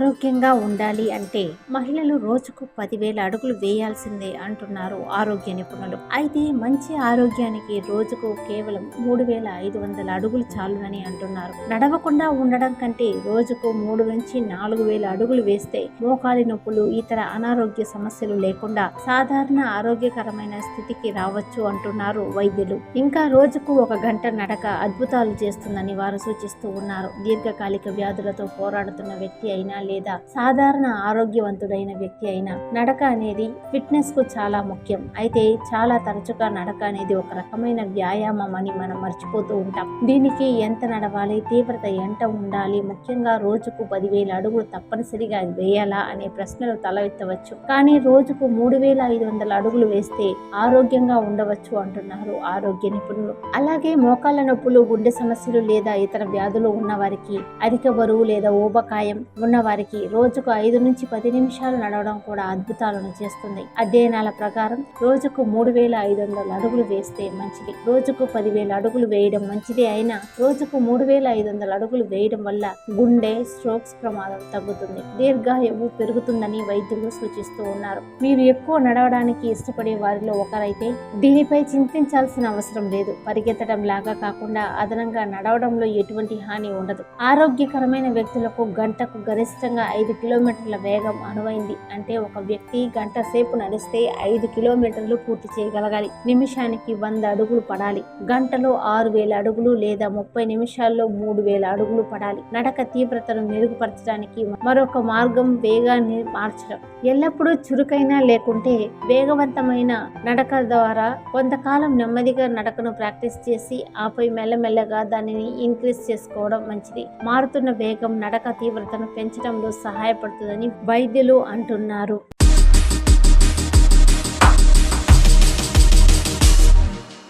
ఆరోగ్యంగా ఉండాలి అంటే మహిళలు రోజుకు 10,000 అడుగులు వేయాల్సిందే అంటున్నారు ఆరోగ్య నిపుణులు. అయితే మంచి ఆరోగ్యానికి రోజుకు కేవలం 3,500 అడుగులు చాలునని అంటున్నారు. నడవకుండా ఉండడం కంటే రోజుకు 3 నుంచి 4,000 అడుగులు వేస్తే మోకాలి నొప్పులు, ఇతర అనారోగ్య సమస్యలు లేకుండా సాధారణ ఆరోగ్యకరమైన స్థితికి రావచ్చు అంటున్నారు వైద్యులు. ఇంకా రోజుకు 1 గంట నడక అద్భుతాలు చేస్తుందని వారు సూచిస్తూ ఉన్నారు. దీర్ఘకాలిక వ్యాధులతో పోరాడుతున్న వ్యక్తి అయినా లేదా సాధారణ ఆరోగ్యవంతుడైన వ్యక్తి అయినా నడక అనేది ఫిట్నెస్ కు చాలా ముఖ్యం. అయితే చాలా తరచుగా నడక అనేది ఒక రకమైన వ్యాయామం అని మనం మర్చిపోతూ ఉంటాం. దీనికి ఎంత నడవాలి, తీవ్రత ఎంత ఉండాలి, ముఖ్యంగా రోజుకు 10,000 అడుగులు తప్పనిసరిగా వేయాలా అనే ప్రశ్నలు తలెత్తవచ్చు. కానీ రోజుకు 3,500 అడుగులు వేస్తే ఆరోగ్యంగా ఉండవచ్చు అంటున్నారు ఆరోగ్య నిపుణులు. అలాగే మోకాళ్ళ నొప్పులు, గుండె సమస్యలు లేదా ఇతర వ్యాధులు ఉన్నవారికి, అధిక బరువు లేదా ఊబకాయం ఉన్నవారికి రోజుకు 5 నుంచి 10 నిమిషాలు నడవడం కూడా అద్భుతాలను చేస్తుంది. అధ్యయనాల ప్రకారం రోజుకు 3,500 అడుగులు వేస్తే మంచిది. రోజుకు 10,000 అడుగులు వేయడం మంచిది అయినా రోజుకు 3,500 అడుగులు వేయడం వల్ల గుండె, స్ట్రోక్స్ ప్రమాదం తగ్గుతుంది, దీర్ఘాయువు పెరుగుతుందని వైద్యులు సూచిస్తూ ఉన్నారు. మీరు ఎక్కువ నడవడానికి ఇష్టపడే వారిలో ఒకరైతే దీనిపై చింతించాల్సిన అవసరం లేదు. పరిగెత్తడం లాగా కాకుండా అదనంగా నడవడంలో ఎటువంటి హాని ఉండదు. ఆరోగ్యకరమైన వ్యక్తులకు గంటకు గరిష్టంగా 5 కిలోమీటర్ల వేగం అనువైంది. అంటే ఒక వ్యక్తి గంట సేపు నడిస్తే 5 కిలోమీటర్లు పూర్తి చేయగలగాలి. నిమిషానికి 100 అడుగులు పడాలి. గంటలో 6,000 అడుగులు లేదా 30 నిమిషాల్లో 3,000 అడుగులు పడాలి. నడక తీవ్రతను మెరుగుపరచడానికి మరొక మార్గం వేగాన్ని మార్చడం. ఎల్లప్పుడూ చురుకైన లేకుంటే వేగవంతమైన నడక ద్వారా కొంతకాలం నెమ్మదిగా నడకను ప్రాక్టీస్ చేసి ఆపై మెల్లమెల్లగా దానిని ఇంక్రీజ్ చేసుకోవడం మంచిది. మారుతున్న వేగం నడక తీవ్రతను పెంచడంలో సహాయపడుతుందని వైద్యులు అంటున్నారు.